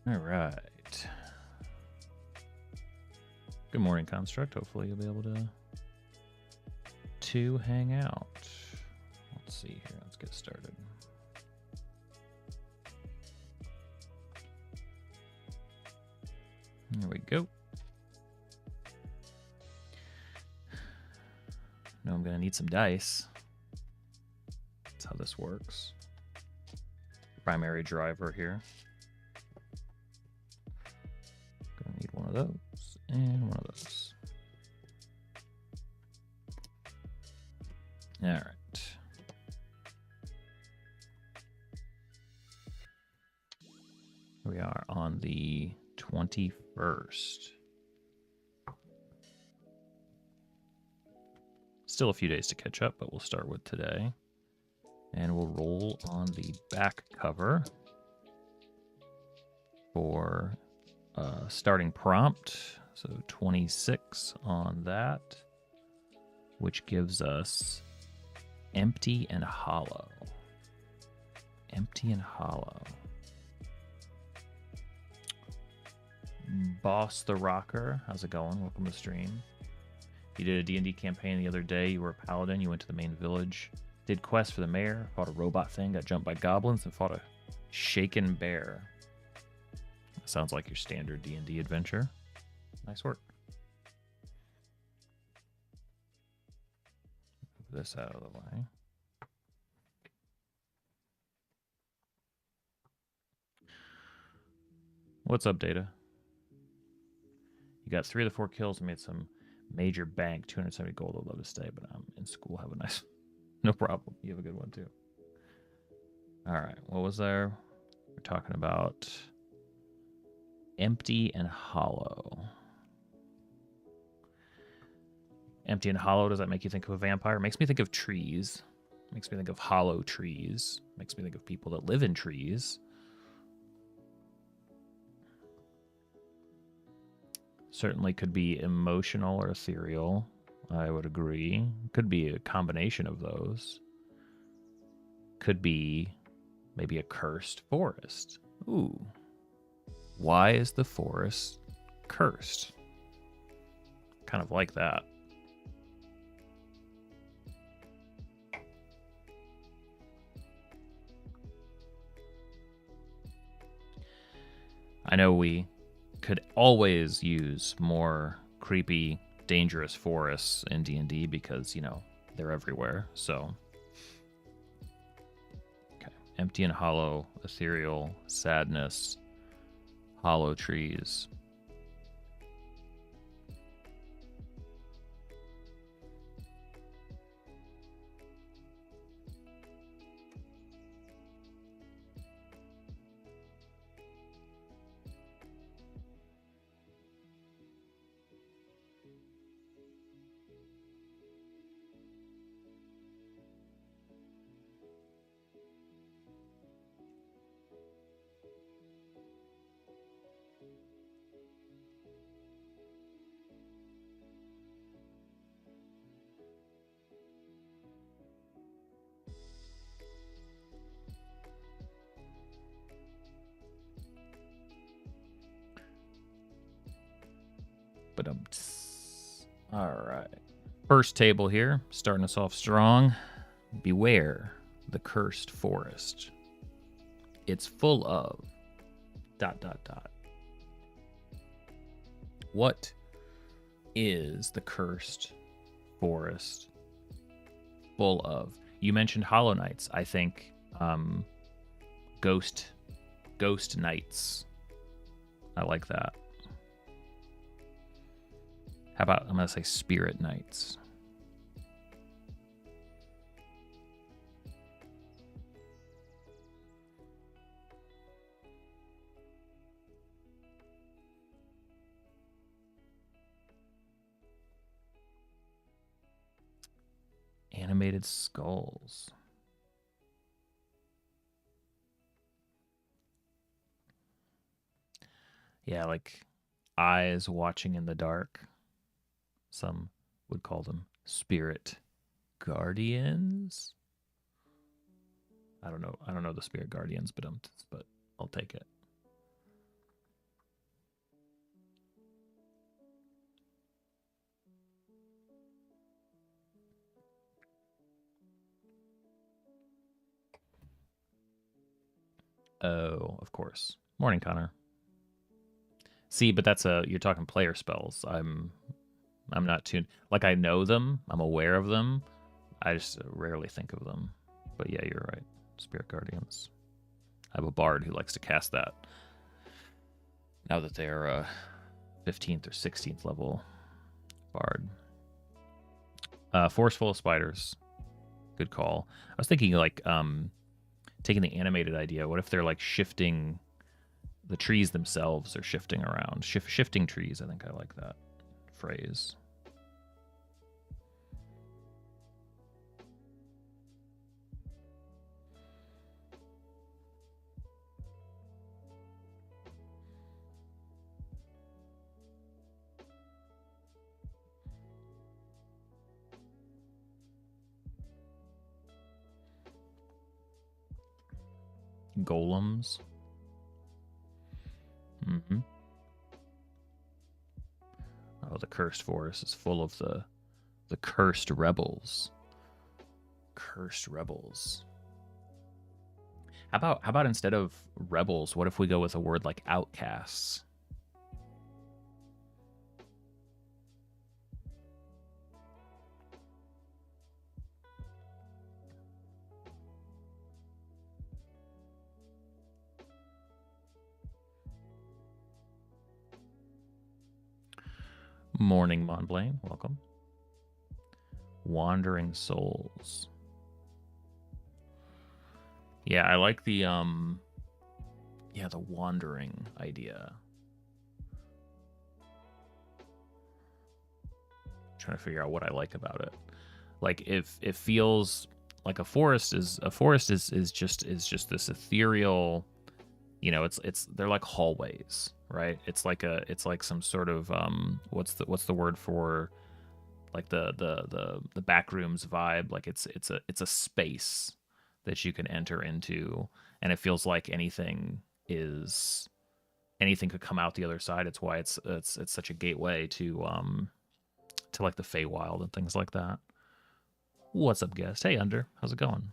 All right. Good morning, Construct. Hopefully you'll be able to hang out. Let's see here. Let's get started. There we go. Now I'm going to need some dice. That's how this works. Primary driver here. Gonna need one of those and one of those. All right. Here we are on the 21st. Still a few days to catch up, but we'll start with today. And we'll roll on the back cover for starting prompt. So 26 on that, which gives us empty and hollow. Empty and hollow. Boss the Rocker, how's it going? Welcome to the stream. You did a D&D campaign the other day. You were a paladin. You went to the main village. Did quests for the mayor. Fought a robot thing. Got jumped by goblins. And fought a shaken bear. That sounds like your standard D&D adventure. Nice work. Move this out of the way. What's up, Data? You got 3 of the 4 kills and made some major bank, 270 gold. I'd love to stay, but I'm in school. Have a nice... No problem. You have a good one, too. All right. What was there? We're talking about empty and hollow. Empty and hollow, does that make you think of a vampire? Makes me think of trees. Makes me think of hollow trees. Makes me think of people that live in trees. Certainly could be emotional or ethereal. I would agree. Could be a combination of those. Could be maybe a cursed forest. Ooh. Why is the forest cursed? Kind of like that. I know we could always use more creepy, dangerous forests in D&D because, you know, they're everywhere. So, okay. Empty and hollow, ethereal, sadness, hollow trees. All right. First table here, starting us off strong. Beware the cursed forest. It's full of ... What is the cursed forest full of? You mentioned Hollow Knights. I think Ghost Knights. I like that. How about, I'm going to say Spirit Knights. Animated skulls. Yeah, like eyes watching in the dark. Some would call them spirit guardians. I don't know the spirit guardians, but I'll take it. Oh, of course. Morning, Connor. See, but that's you're talking player spells. I'm not tuned. Like, I know them. I'm aware of them. I just rarely think of them. But yeah, you're right. Spirit Guardians. I have a bard who likes to cast that. Now that they're 15th or 16th level bard. Forest full of spiders. Good call. I was thinking like taking the animated idea. What if they're like shifting? The trees themselves are shifting around. Shifting trees. I think I like that phrase. Golems. Mm-hmm. Oh, the cursed forest is full of the cursed rebels. Cursed rebels. How about instead of rebels, what if we go with a word like outcasts? Morning, Montblain. Welcome. Wandering souls. Yeah, I like the the wandering idea. Trying to figure out what I like about it. Like, if it feels like a forest is just this ethereal, you know, it's they're like hallways, right? It's like some sort of what's the word for like the back rooms vibe? Like it's a space that you can enter into, and it feels like anything could come out the other side. It's why it's such a gateway to like the Feywild and things like that. What's up, guest? Hey, Under, how's it going?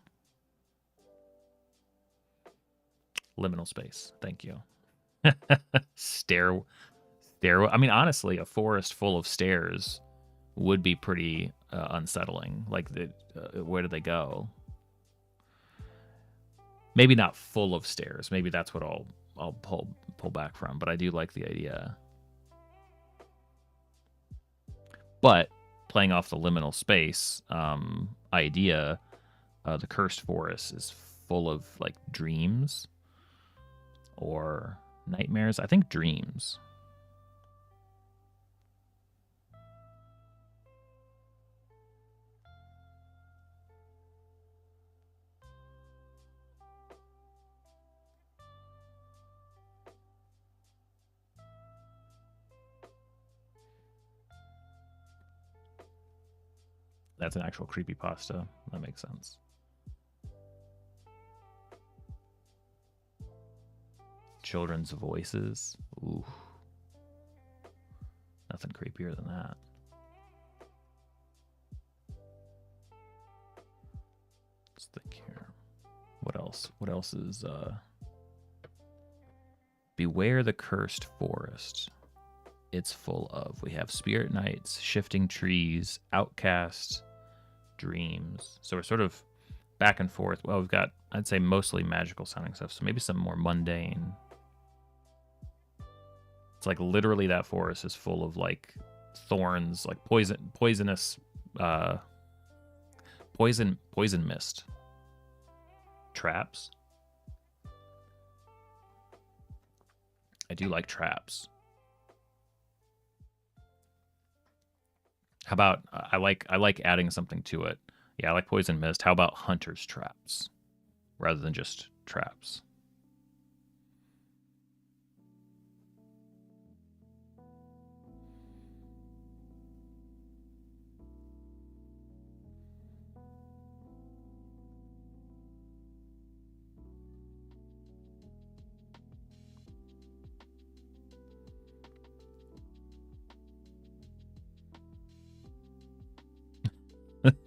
Liminal space. Thank you. Stair. I mean, honestly, a forest full of stairs would be pretty unsettling. Like, where do they go? Maybe not full of stairs. Maybe that's what I'll pull back from. But I do like the idea. But playing off the liminal space idea, the cursed forest is full of like dreams or nightmares. I think dreams. That's an actual creepypasta. That makes sense. Children's voices. Ooh. Nothing creepier than that. Let's think here. What else? What else is Beware the Cursed Forest. It's full of. We have spirit nights, shifting trees, outcasts, dreams. So we're sort of back and forth. Well, we've got, I'd say, mostly magical sounding stuff. So maybe some more mundane. It's like literally that forest is full of like thorns, like poisonous, poison mist, traps. I do like traps. How about I like adding something to it. Yeah, I like poison mist. How about hunter's traps rather than just traps?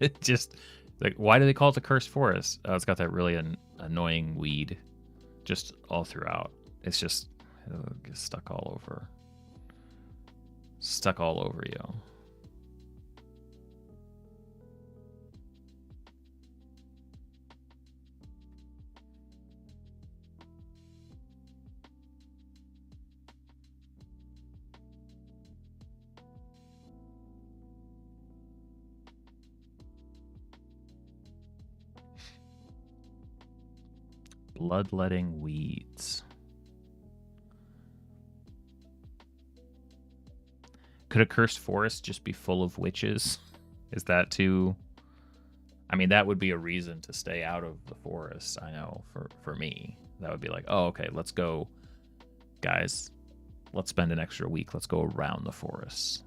It just like, why do they call it the cursed forest? Oh, it's got that really annoying weed just all throughout. It's just it'll get stuck all over you. Bloodletting weeds. Could a cursed forest just be full of witches? Is that too... I mean, that would be a reason to stay out of the forest, I know, for me. That would be like, oh, okay, let's go, guys. Let's spend an extra week. Let's go around the forest.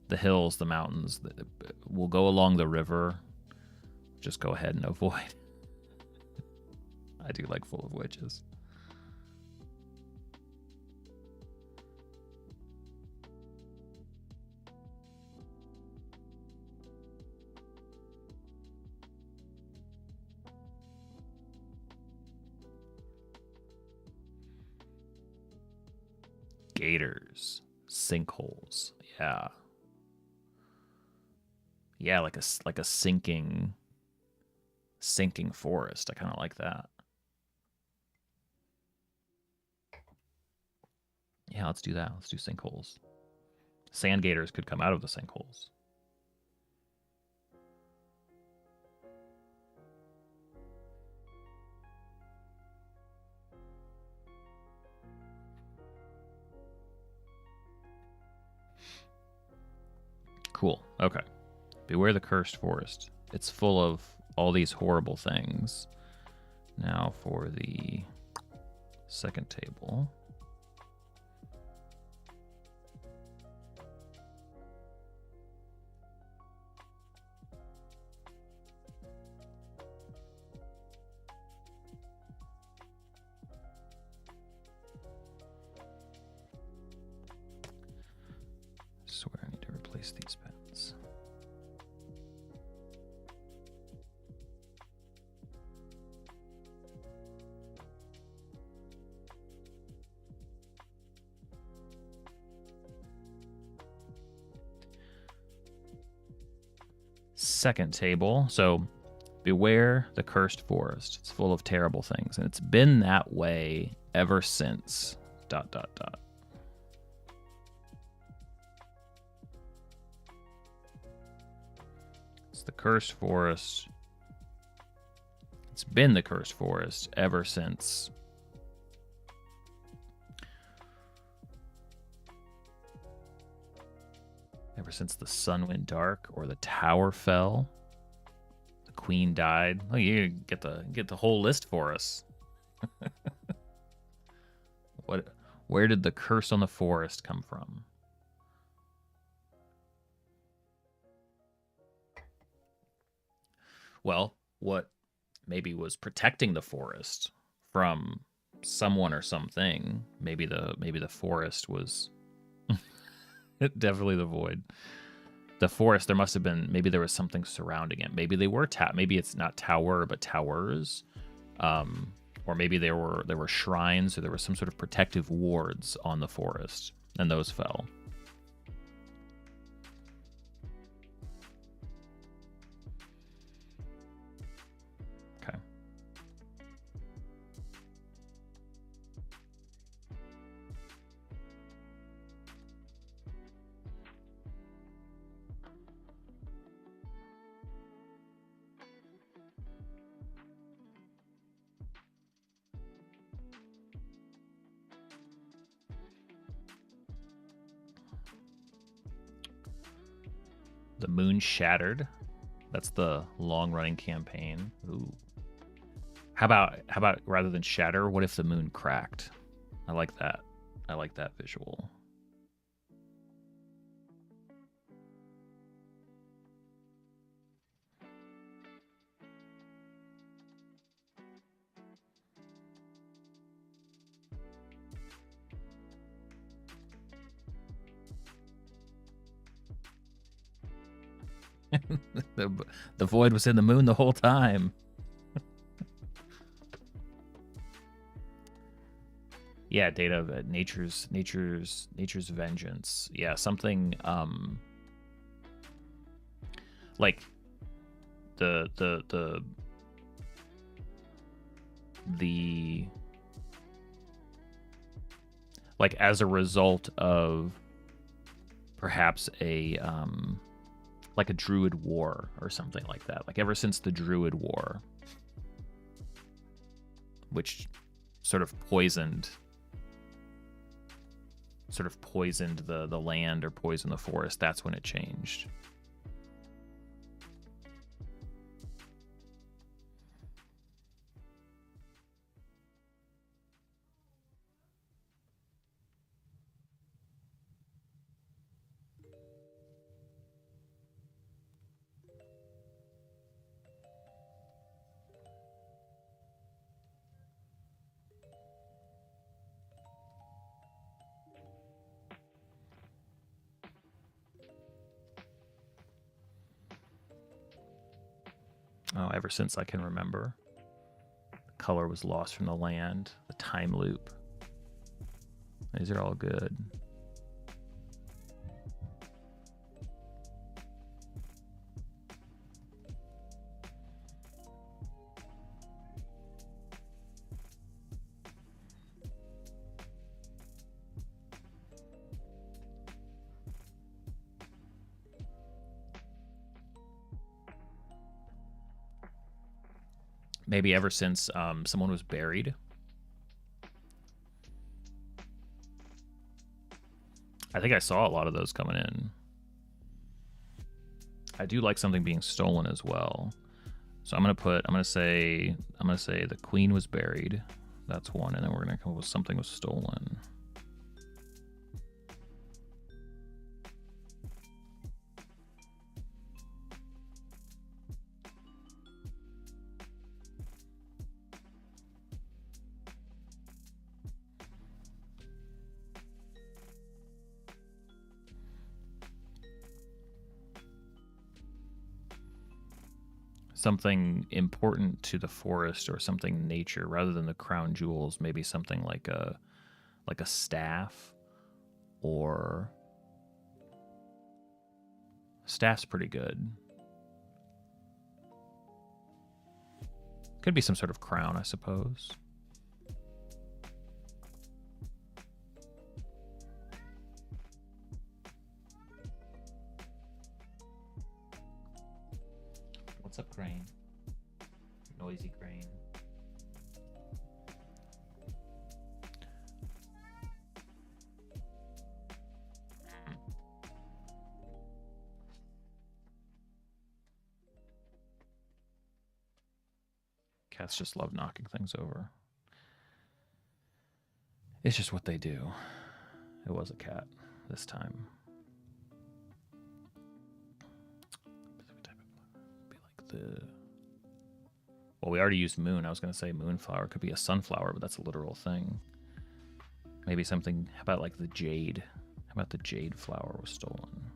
The hills, the mountains. We'll go along the river. Just go ahead and avoid. I do like full of witches. Gators, sinkholes. Yeah. Yeah, like a sinking forest. I kind of like that. Yeah, let's do that. Let's do sinkholes. Sand gators could come out of the sinkholes. Cool. Okay. Beware the cursed forest. It's full of all these horrible things. Now for the second table. I swear I need to replace these pens. Second table. So beware the cursed forest. It's full of terrible things, and it's been that way ever since ... It's the cursed forest. It's been the cursed forest ever since the sun went dark or the tower fell. The queen died. Oh, you get the whole list for us. Where did the curse on the forest come from? Well, what maybe was protecting the forest from someone or something? Maybe the forest was Definitely the void. The forest, there must have been, maybe there was something surrounding it. Maybe they were maybe it's not tower, but towers. Or maybe there were shrines, or there was some sort of protective wards on the forest, and those fell. Okay. The moon shattered. That's the long-running campaign. Ooh. How about rather than shatter, what if the moon cracked? I like that. I like that visual. The void was in the moon the whole time. Yeah, data, nature's vengeance. Yeah, something like the like as a result of perhaps a like a druid war or something like that. Like ever since the druid war, which sort of poisoned the land or poisoned the forest, that's when it changed. Oh, ever since I can remember. The color was lost from the land. The time loop. These are all good. Maybe ever since someone was buried. I think I saw a lot of those coming in. I do like something being stolen as well. So I'm gonna say the queen was buried. That's one, and then we're gonna come up with something was stolen. Something important to the forest or something nature rather than the crown jewels. Maybe something like a staff, or staff's pretty good. Could be some sort of crown, I suppose. What's up, Crane? Noisy Crane. Cats just love knocking things over. It's just what they do. It was a cat this time. Be like the... Well, we already used moon. I was going to say moonflower. Could be a sunflower, but that's a literal thing. Maybe something, how about like the jade? How about the jade flower was stolen?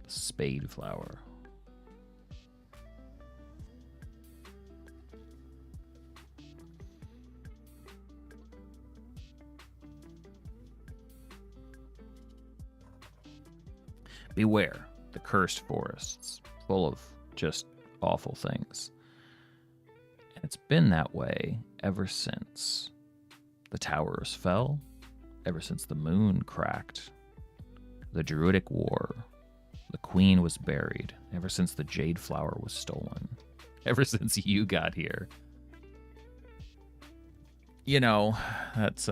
Spade flower. Beware the cursed forests, full of just awful things. And it's been that way ever since the towers fell, ever since the moon cracked, the Druidic War, the queen was buried, ever since the jade flower was stolen, ever since you got here. You know, that's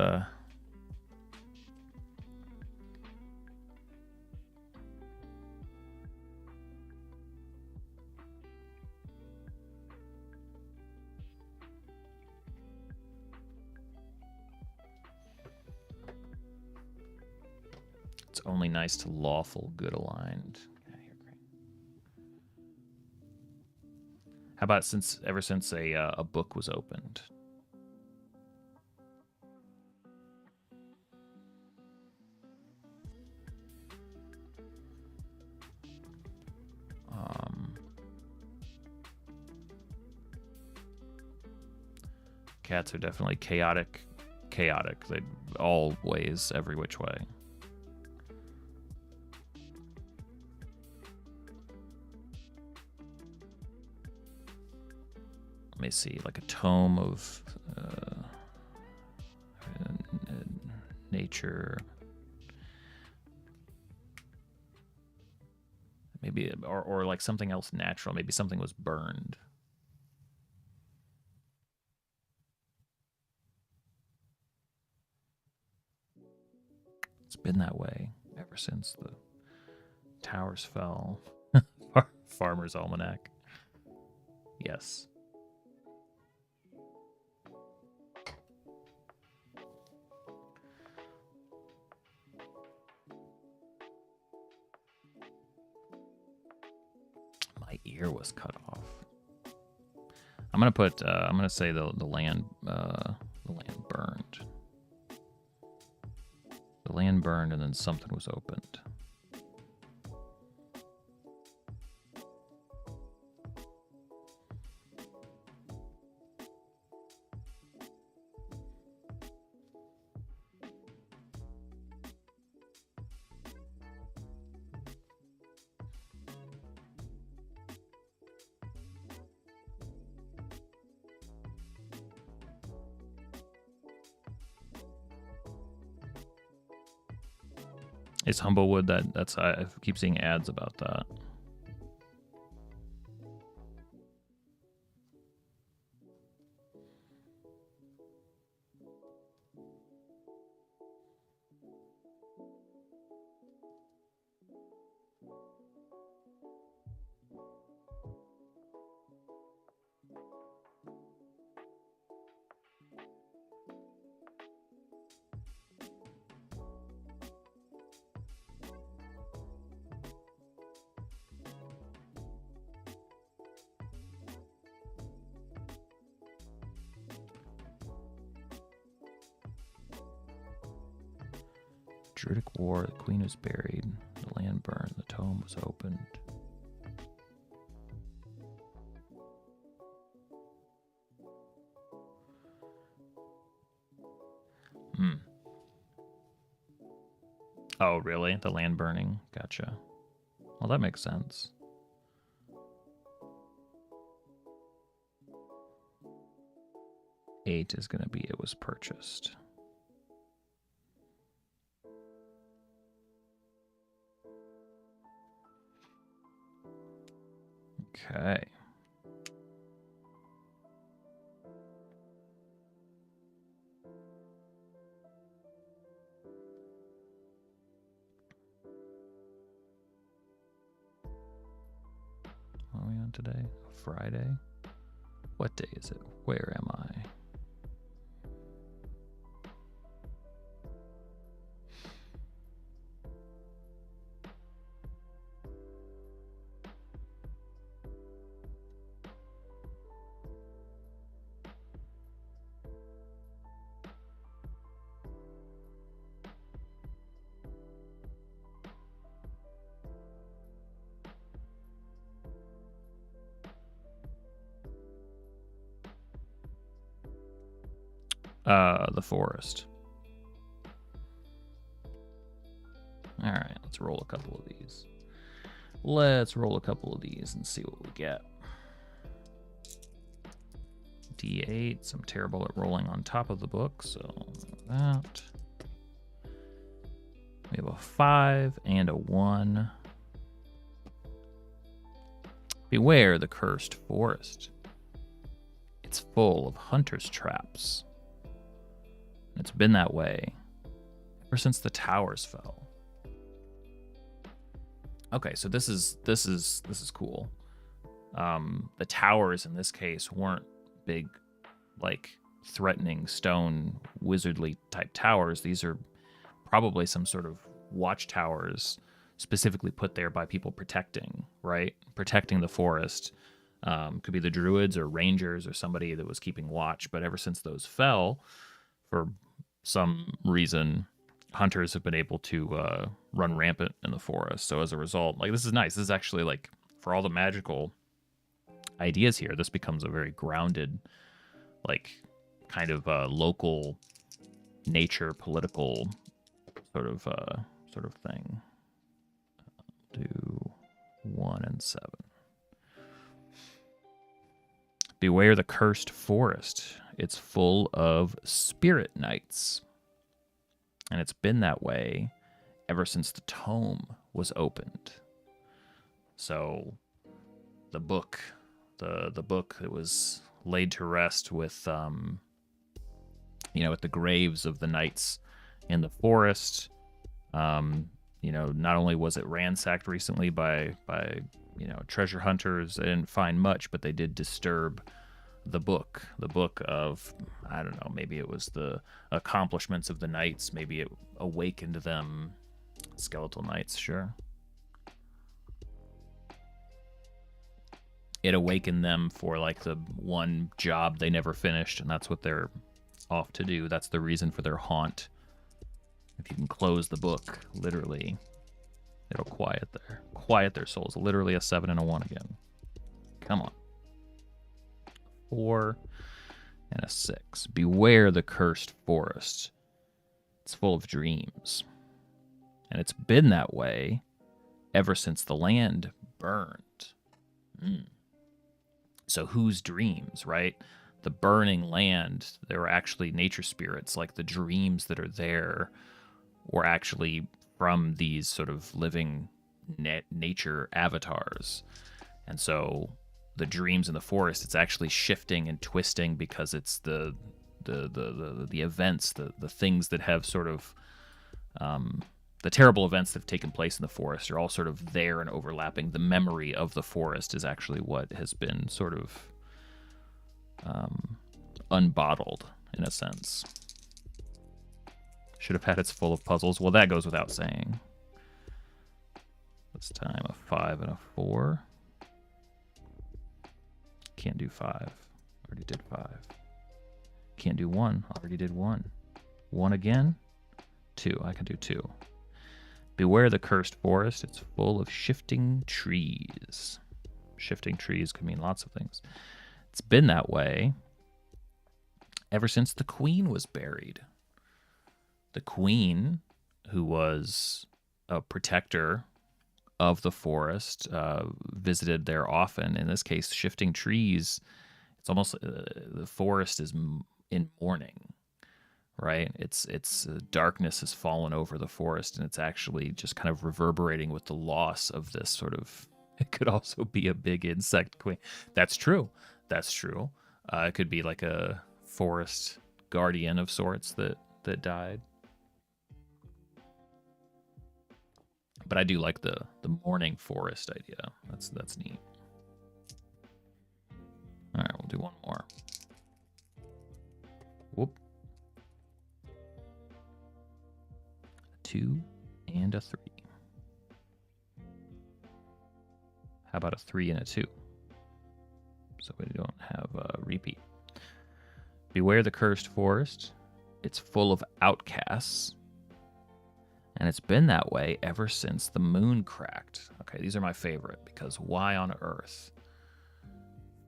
it's only nice to lawful good aligned. How about ever since a book was opened? Cats are definitely chaotic. They all ways, every which way. Let me see, like a tome of nature. Maybe, or like something else natural. Maybe something was burned. It's been that way ever since the towers fell. Farmer's Almanac. Yes. My ear was cut off. I'm gonna put. I'm gonna say the land. The land burned. The land burned, and then something was opened. Is Humblewood that's I keep seeing ads about that. Druidic War, the queen was buried, the land burned, the tome was opened. Oh, really? The land burning? Gotcha. Well, that makes sense. Eight is going to be it was purchased. Okay. What are we on today? Friday? What day is it? Where am I? The forest. All right, let's roll a couple of these. Let's roll a couple of these and see what we get. D8. I'm terrible at rolling on top of the book, so that. We have a 5 and a 1. Beware the cursed forest. It's full of hunters' traps. It's been that way ever since the towers fell. Okay, so this is cool. The towers in this case weren't big, like threatening stone wizardly type towers. These are probably some sort of watchtowers specifically put there by people protecting, right? Protecting the forest. Could be the druids or rangers or somebody that was keeping watch. But ever since those fell, for some reason, hunters have been able to run rampant in the forest. So as a result, like, this is nice. This is actually, like, for all the magical ideas here, this becomes a very grounded, like, kind of local nature, political sort of thing. Do 1 and 7. Beware the cursed forest. It's full of spirit knights. And it's been that way ever since the tome was opened. So the book, the book that was laid to rest with, with the graves of the knights in the forest. Not only was it ransacked recently by treasure hunters, they didn't find much, but they did disturb the book of, I don't know, maybe it was the accomplishments of the knights, maybe it awakened them. Skeletal knights, sure. It awakened them for, like, the one job they never finished, and that's what they're off to do. That's the reason for their haunt. If you can close the book, literally, it'll quiet their souls. Literally a 7 and a 1 again. Come on. 4 and a 6. Beware the cursed forest. It's full of dreams. And it's been that way ever since the land burned. So whose dreams, right? The burning land, there were actually nature spirits, like the dreams that are there were actually from these sort of living nature avatars. And so the dreams in the forest, it's actually shifting and twisting because it's the events, the things that have sort of the terrible events that have taken place in the forest are all sort of there and overlapping. The memory of the forest is actually what has been sort of unbottled, in a sense. Should have had its full of puzzles. Well, that goes without saying. This time a 5 and a 4. Can't do 5. Already did 5. Can't do 1. Already did 1. 1 again. 2. I can do 2. Beware the cursed forest. It's full of shifting trees. Shifting trees could mean lots of things. It's been that way ever since the queen was buried. The queen, who was a protector of the forest, visited there often. In this case, shifting trees, it's almost the forest is in mourning, right? It's darkness has fallen over the forest, and it's actually just kind of reverberating with the loss of this sort of. It could also be a big insect queen. That's true. It could be like a forest guardian of sorts that died. But I do like the mourning forest idea. That's neat. All right, we'll do one more. Whoop. 2 and a 3. How about a 3 and a 2? So we don't have a repeat. Beware the cursed forest. It's full of outcasts. And it's been that way ever since the moon cracked. Okay, these are my favorite, because why on earth?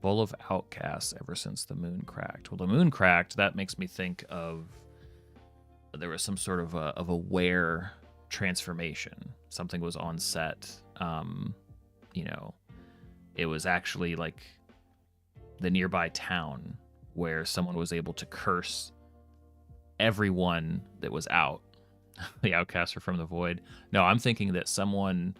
Full of outcasts ever since the moon cracked. Well, the moon cracked, that makes me think of there was some sort of a were transformation. Something was on set. You know, it was actually like the nearby town where someone was able to curse everyone that was out. The outcasts are from the void. No, I'm thinking that someone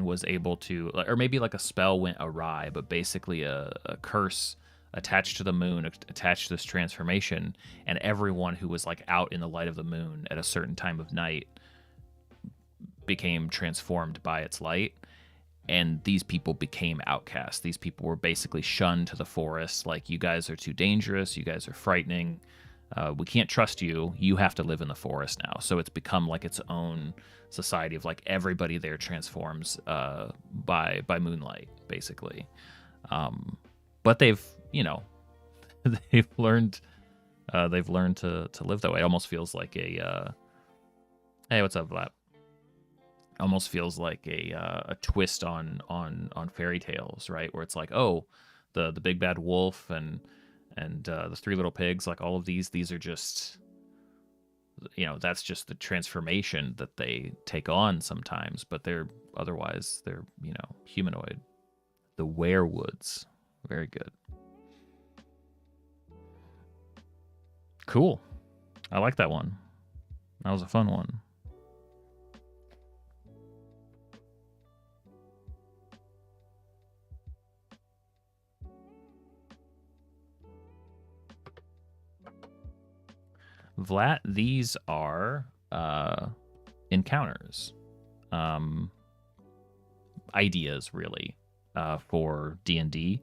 was able to, or maybe like a spell went awry, but basically a curse attached to the moon, attached to this transformation, and everyone who was like out in the light of the moon at a certain time of night became transformed by its light. And these people became outcasts. These people were basically shunned to the forest. Like, you guys are too dangerous. You guys are frightening. We can't trust you. You have to live in the forest now. So it's become like its own society of like everybody there transforms by moonlight, basically. But they've, you know, they've learned to live that way. It almost feels like a hey, what's up, Vlap? Almost feels like a twist on fairy tales, right? Where it's like, oh, the big bad wolf and the three little pigs, like all of these are just, you know, that's just the transformation that they take on sometimes, but they're otherwise, you know, humanoid. The werewoods, very good. Cool. I like that one. That was a fun one. Vlat, these are encounters, ideas really, for D&D.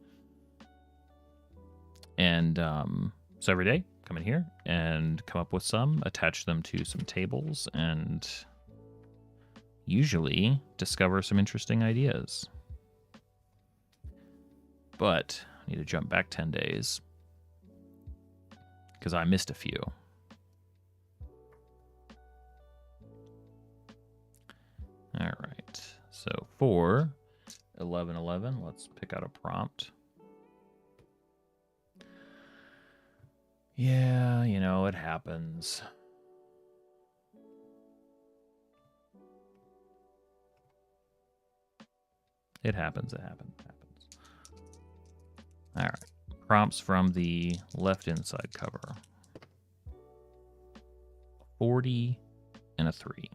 And so every day, come in here and come up with some, attach them to some tables, and usually discover some interesting ideas. But I need to jump back 10 days because I missed a few. All right, so for 11:11, let's pick out a prompt. Yeah, you know, it happens. It happens. All right, prompts from the left inside cover. 40 and a 3.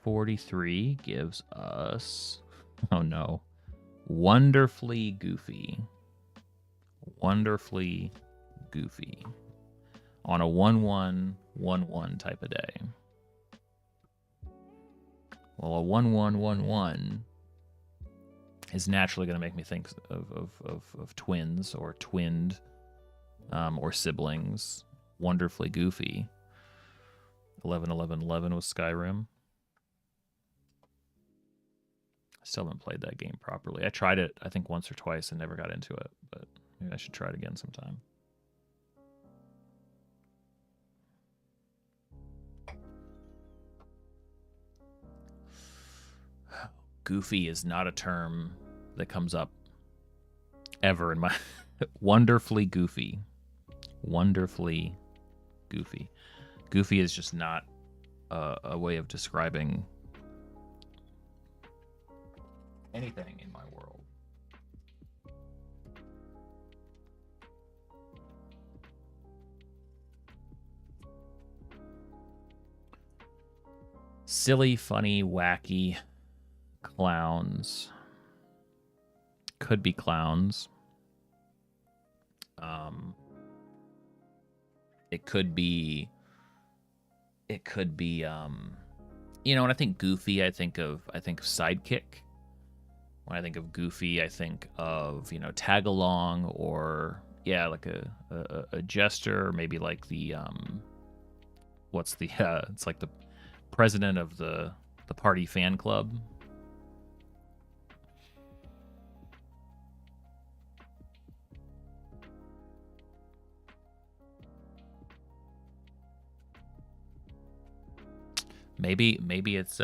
43 gives us, oh no, wonderfully goofy. Wonderfully goofy. On a 1-1-1-1 type of day. Well, a 1-1-1-1 is naturally going to make me think of twins or twinned, or siblings. Wonderfully goofy. 11-11-11 with Skyrim. Still haven't played that game properly. I tried it, I think, once or twice and never got into it, but maybe I should try it again sometime. Goofy is not a term that comes up ever in my... Wonderfully goofy. Wonderfully goofy. Goofy is just not a way of describing anything in my world. Silly, funny, wacky clowns. Could be clowns. It could be you know, when I think goofy, I think of sidekick. When I think of goofy, I think of, you know, tag along, or yeah, like a jester, or maybe like the what's the it's like the president of the party fan club. Maybe it's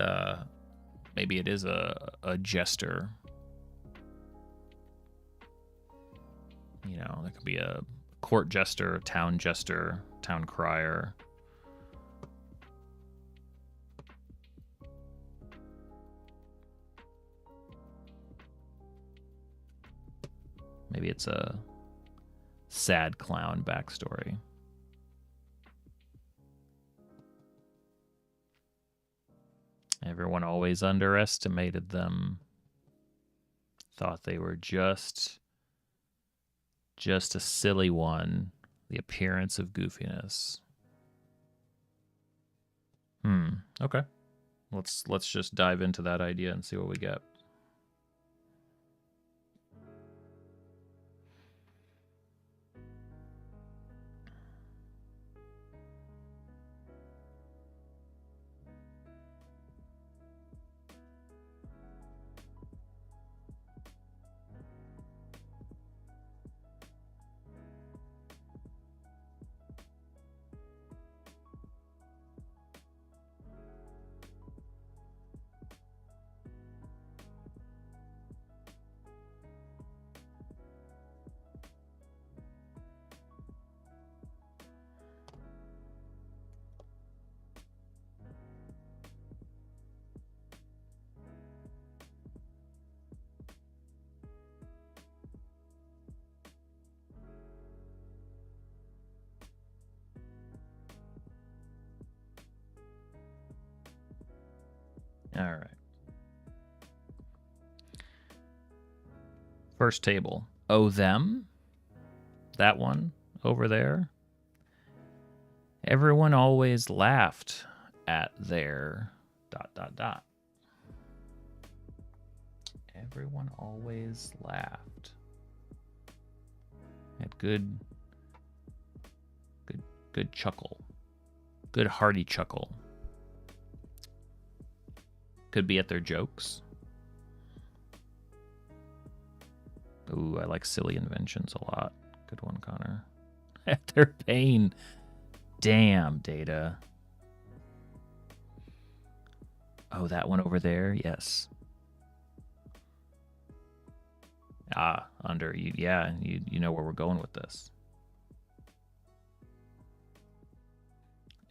maybe it is a jester, You know, there could be a court jester, town crier. Maybe it's a sad clown backstory. Everyone always underestimated them. Thought they were just a silly one. The appearance of goofiness. Okay. Let's just dive into that idea and see what we get. All right. First table. Oh, them? That one over there? Everyone always laughed at their ... Everyone always laughed. Had good chuckle. Good hearty chuckle. Could be at their jokes. Ooh, I like silly inventions a lot. Good one, Connor. At their pain. Damn, Data. Oh, that one over there? Yes. Ah, under. Yeah, you know where we're going with this.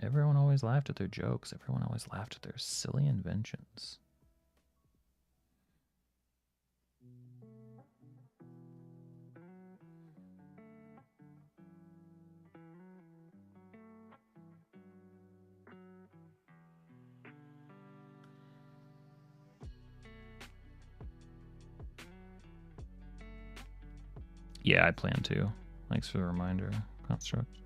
Everyone always laughed at their jokes. Everyone always laughed at their silly inventions. Yeah, I plan to. Thanks for the reminder, Construct.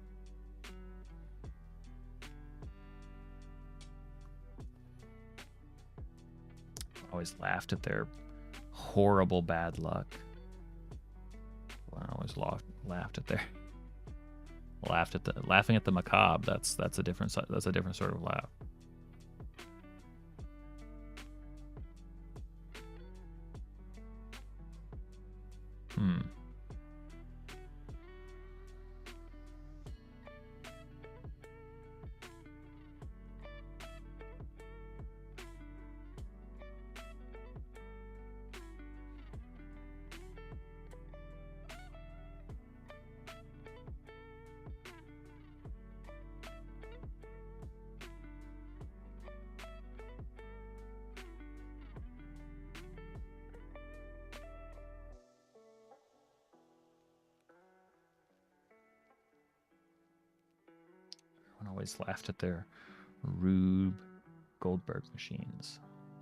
Always laughed at their horrible bad luck. Well, I always laughed at their laughing at the macabre. That's a different sort of laugh. Always laughed at their Rube Goldberg machines.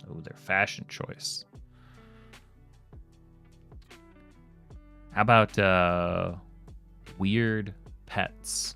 Oh, their fashion choice. How about weird pets?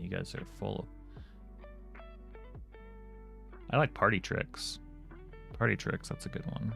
You guys are full of... I like party tricks. Party tricks, that's a good one.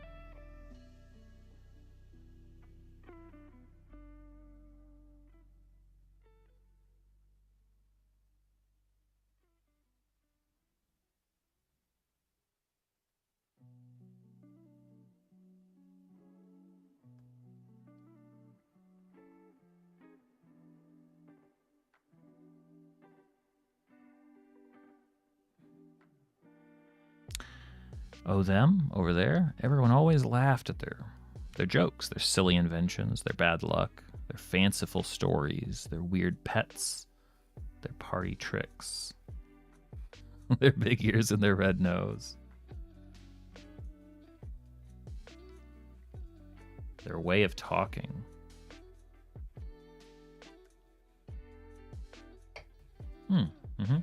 Oh, them over there? Everyone always laughed at their jokes, their silly inventions, their bad luck, their fanciful stories, their weird pets, their party tricks, their big ears and their red nose, their way of talking. Mm-hmm.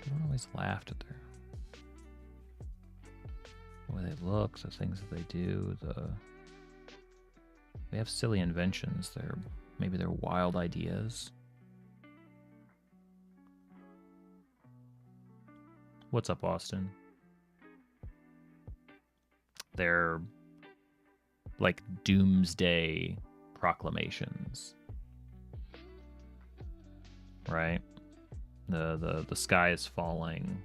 Everyone always laughed at the way they look, the things that they do. They have silly inventions. Maybe they're wild ideas. What's up, Austin? They're like doomsday proclamations, right? The sky is falling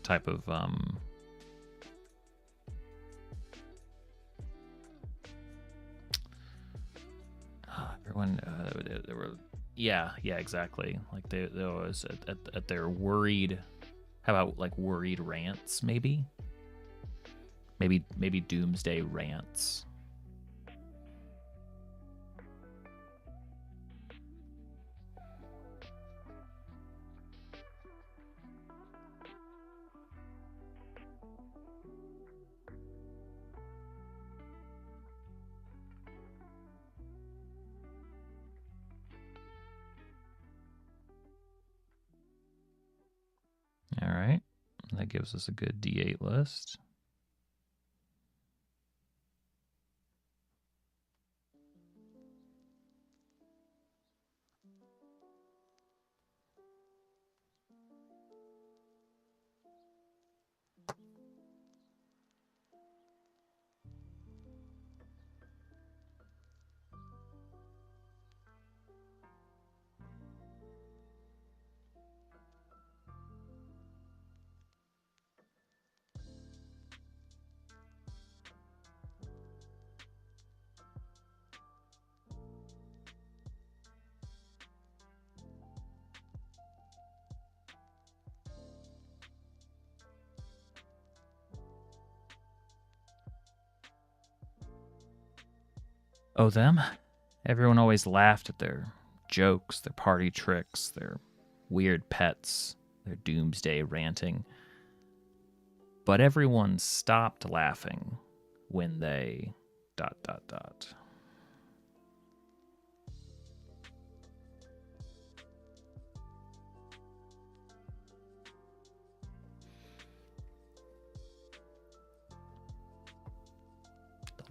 type of everyone they were yeah exactly, like they always at their worried. How about like worried rants? Maybe doomsday rants. All right, that gives us a good D8 list. Oh, them? Everyone always laughed at their jokes, their party tricks, their weird pets, their doomsday ranting. But everyone stopped laughing when they ... The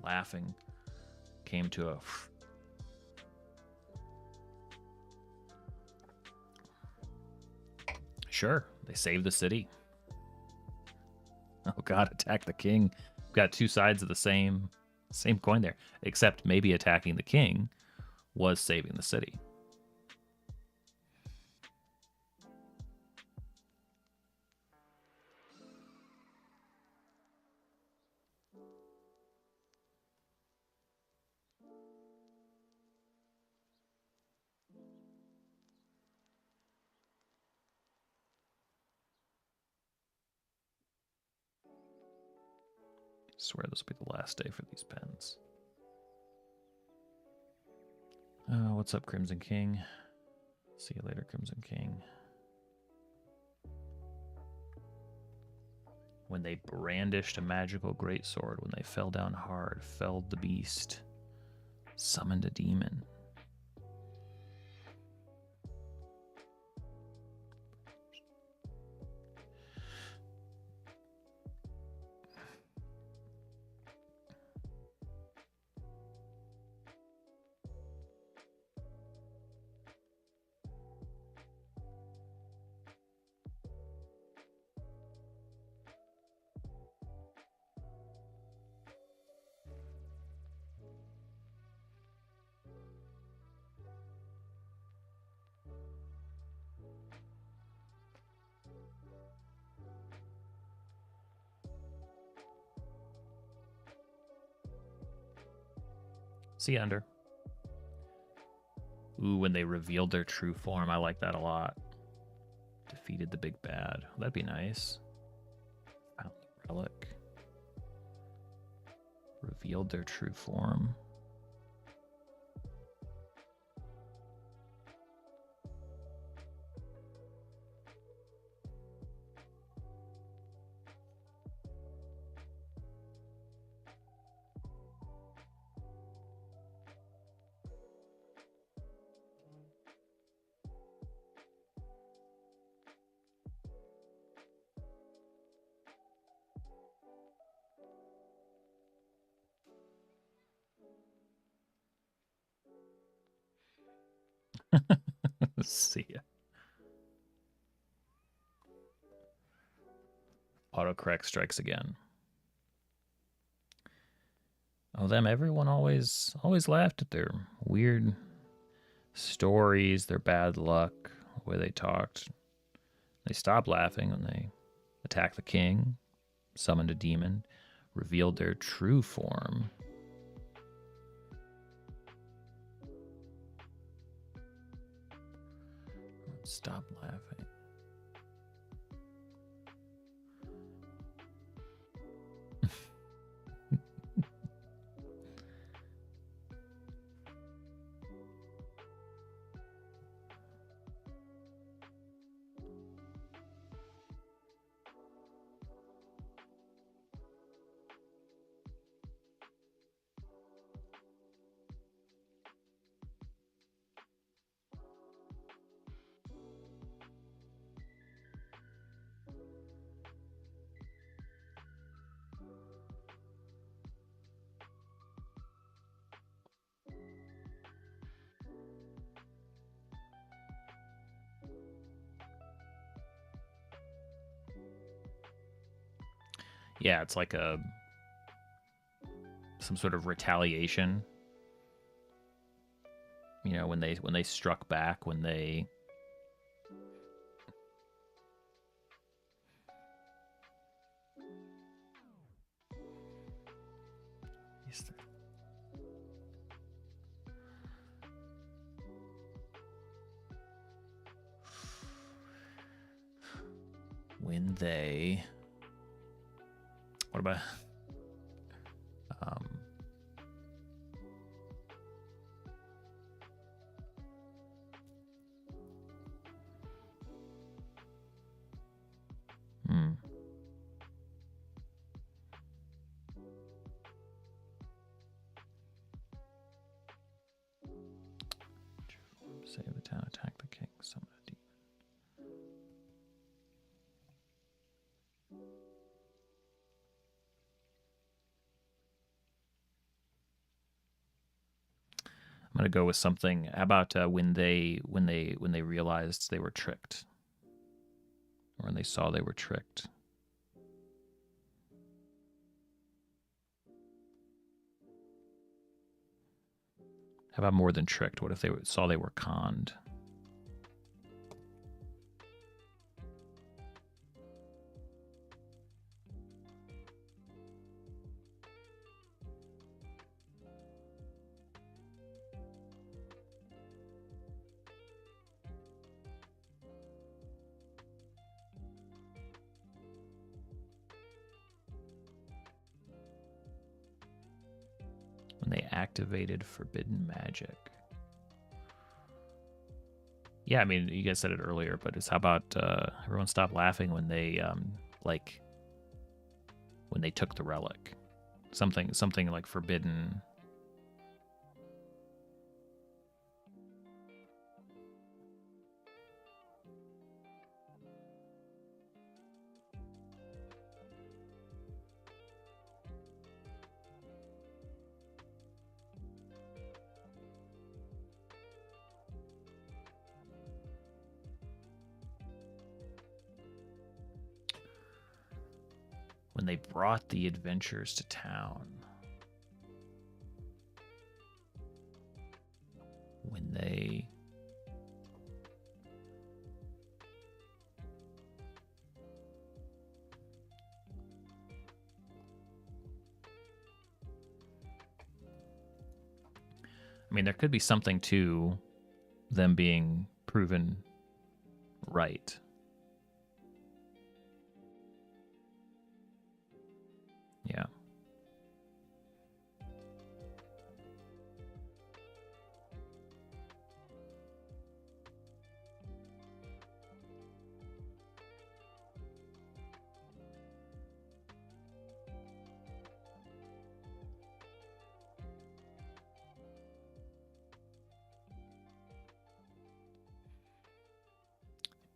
laughing came to a... Sure, they saved the city. Oh god, attack the king. We've got two sides of the same coin there. Except maybe attacking the king was saving the city. I swear this will be the last day for these pens. What's up, Crimson King? See you later, Crimson King. When they brandished a magical greatsword, when they fell down hard, felled the beast, summoned a demon. See you, Ender. Ooh, when they revealed their true form. I like that a lot. Defeated the big bad. That'd be nice. Found the relic. Revealed their true form. See ya. Autocorrect strikes again. Oh, them. Everyone always laughed at their weird stories, their bad luck, the way they talked. They stopped laughing when they attacked the king, summoned a demon, revealed their true form. Stop laughing. Yeah, it's like some sort of retaliation. You know, when they struck back, when they what about save the town, attack the king, summon a demon. I'm gonna go with something. How about when they realized they were tricked, or when they saw they were tricked? How about more than tricked? What if they saw they were conned? When they activated forbidden magic. Yeah, I mean, you guys said it earlier, but it's how about everyone stop laughing when they when they took the relic. Something like forbidden. When they brought the adventurers to town. When they I mean, there could be something to them being proven right. Yeah.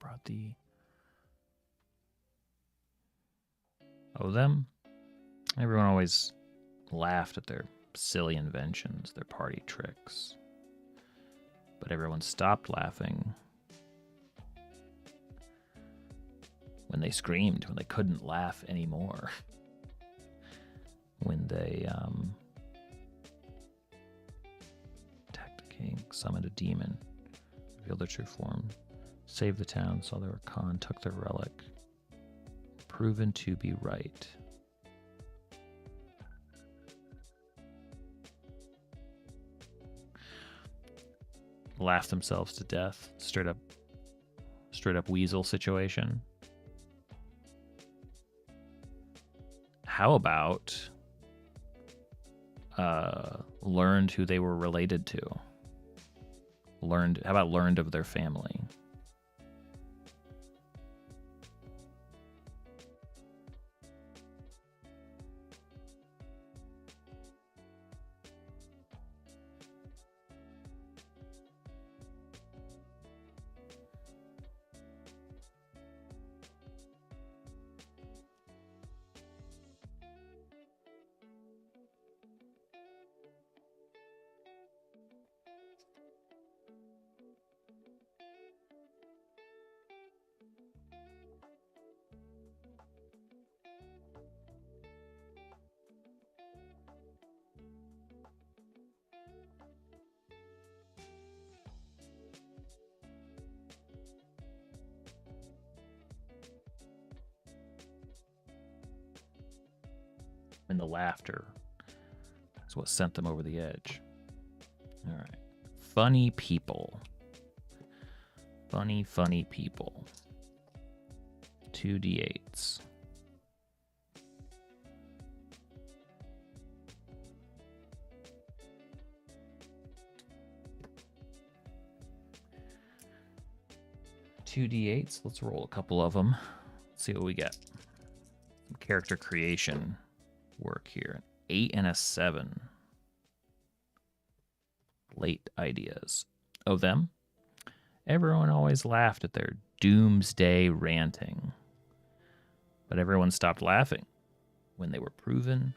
Brought the them. Everyone always laughed at their silly inventions, their party tricks. But everyone stopped laughing when they screamed, when they couldn't laugh anymore. When they attacked the king, summoned a demon, revealed their true form, saved the town, saw they were con, took their relic, proven to be right. Laughed themselves to death. Straight up weasel situation. How about learned who they were related to? How about learned of their family? And the laughter is what sent them over the edge. All right. Funny people. Funny people. 2d8s. Let's roll a couple of them. Let's see what we get. Some character creation work here. An 8 and a 7. Late ideas. Them. Everyone always laughed at their doomsday ranting. But everyone stopped laughing when they were proven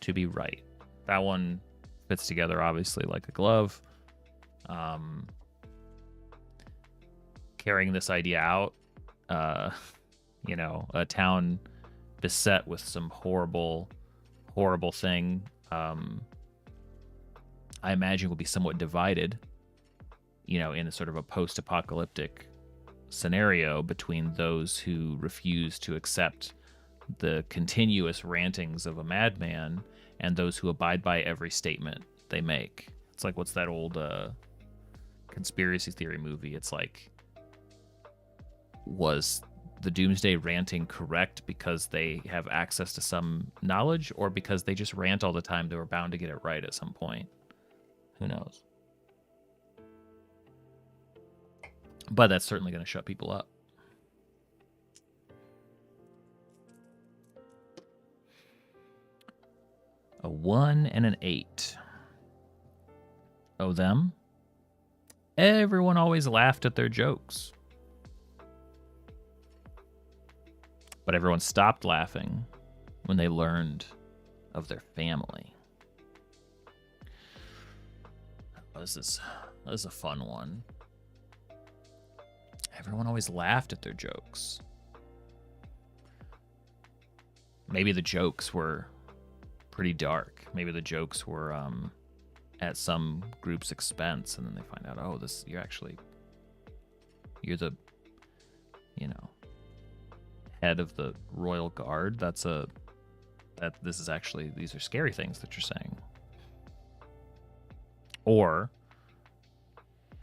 to be right. That one fits together obviously like a glove. Carrying this idea out, a town beset with some horrible thing, I imagine will be somewhat divided, in a sort of a post-apocalyptic scenario between those who refuse to accept the continuous rantings of a madman and those who abide by every statement they make. It's like, what's that old conspiracy theory movie? It's like, was the doomsday ranting correct because they have access to some knowledge, or because they just rant all the time, they were bound to get it right at some point? Who knows? But that's certainly going to shut people up. A 1 and an 8. Them. Everyone always laughed at their jokes. But everyone stopped laughing when they learned of their family. This is a fun one. Everyone always laughed at their jokes. Maybe the jokes were pretty dark. Maybe the jokes were at some group's expense, and then they find out, oh, you're the, head of the royal guard. These are scary things that you're saying. Or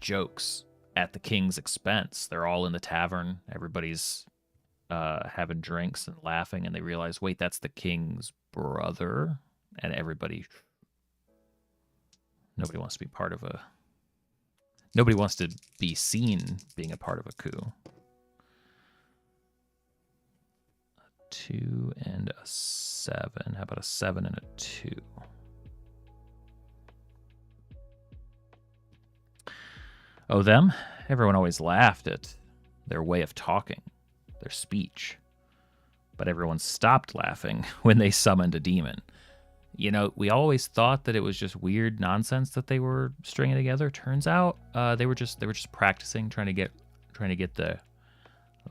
jokes at the king's expense. They're all in the tavern. Everybody's having drinks and laughing, and they realize, wait, that's the king's brother. And nobody wants to be part of nobody wants to be seen being a part of a coup. 2 and a 7. How about a 7 and a 2? Oh, them? Everyone always laughed at their way of talking, their speech. But everyone stopped laughing when they summoned a demon. You know, we always thought that it was just weird nonsense that they were stringing together. Turns out they were just practicing, trying to get the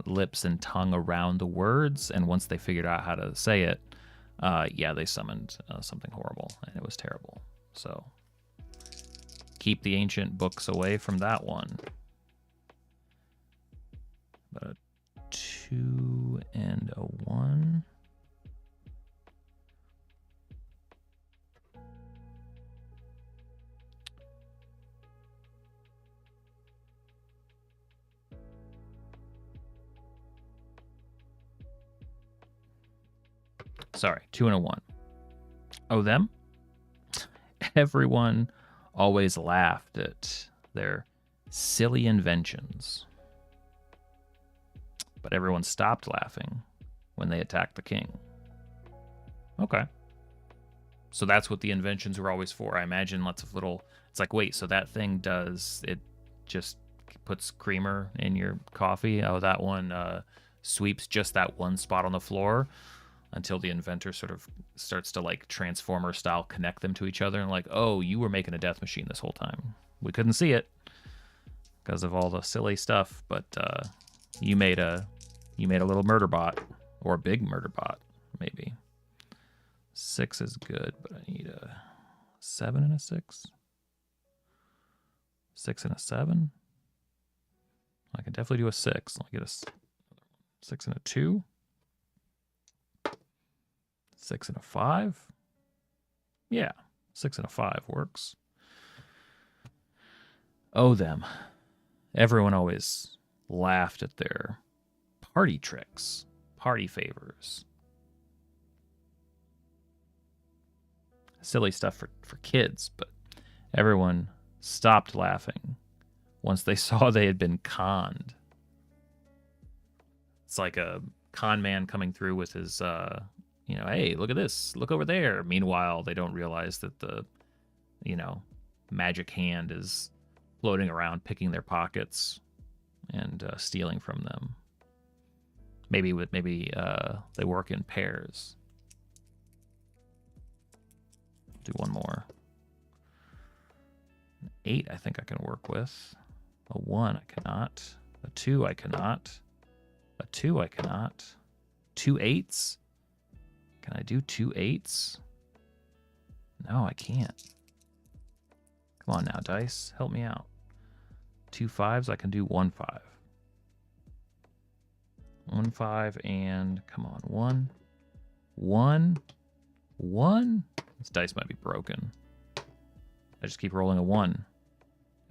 lips and tongue around the words. And once they figured out how to say it, they summoned something horrible, and it was terrible. So keep the ancient books away from that one. But a 2 and a 1. Sorry, 2 and a 1. Oh, them? Everyone always laughed at their silly inventions. But everyone stopped laughing when they attacked the king. Okay. So that's what the inventions were always for. I imagine lots of little... It's like, wait, so that thing it just puts creamer in your coffee? Oh, that one sweeps just that one spot on the floor until the inventor sort of starts to, like, Transformer style connect them to each other, and like, oh, you were making a death machine this whole time. We couldn't see it because of all the silly stuff, but you made a little murder bot, or a big murder bot, maybe. 6 is good, but I need a 7 and a 6. 6 and a 7. I can definitely do a 6. Let me get a 6 and a 2. 6 and a 5. Yeah, 6 and a 5 works. Oh, them. Everyone always laughed at their party tricks, party favors. Silly stuff for kids, but everyone stopped laughing once they saw they had been conned. It's like a con man coming through with his, hey, look at this, look over there. Meanwhile, they don't realize that the, magic hand is floating around, picking their pockets and stealing from them. Maybe they work in pairs. Do one more. 8, I think I can work with. A 1, I cannot. A 2, I cannot. A 2, I cannot. 2 8s? Can I do 2 8s? No, I can't. Come on now, dice. Help me out. 2 5s, I can do 1 5. 1 5 and come on, 1 1 1. This dice might be broken. I just keep rolling a 1.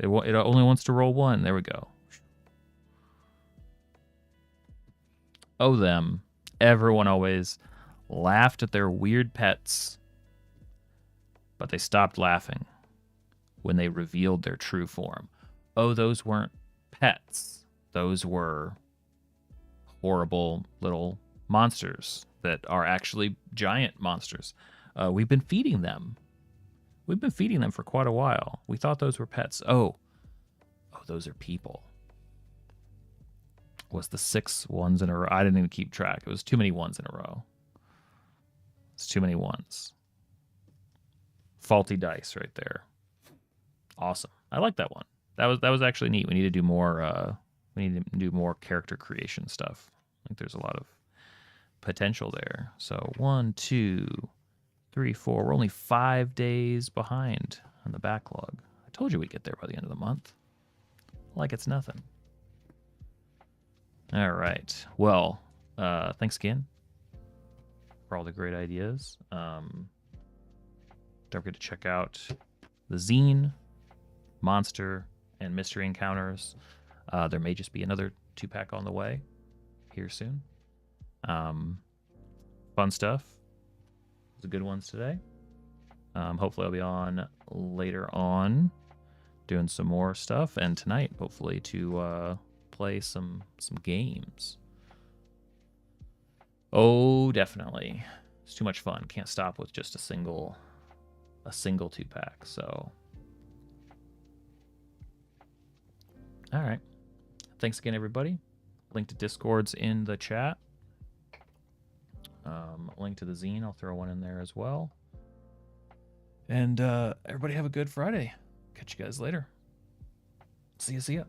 It only wants to roll 1. There we go. Oh, them. Everyone always laughed at their weird pets, but they stopped laughing when they revealed their true form. Oh, those weren't pets. Those were horrible little monsters that are actually giant monsters. We've been feeding them. We've been feeding them for quite a while. We thought those were pets. Oh, those are people. Was the 6 ones in a row? I didn't even keep track. It was too many ones in a row. It's too many ones. Faulty dice right there. Awesome. I like that one. That was actually neat. We need to do more. We need to do more character creation stuff. I think there's a lot of potential there. So 1, 2, 3, 4. We're only 5 days behind on the backlog. I told you we'd get there by the end of the month. Like it's nothing. All right. Well, thanks again for all the great ideas. Don't forget to check out the zine, Monster, and mystery encounters. There may just be another 2-pack on the way here soon. Fun stuff. The good ones today. Hopefully I'll be on later on doing some more stuff, and tonight hopefully to play some games. Oh, definitely. It's too much fun. Can't stop with just a single 2-pack. So all right. Thanks again, everybody. Link to Discord's in the chat. Link to the zine, I'll throw one in there as well. And everybody have a good Friday. Catch you guys later. See ya.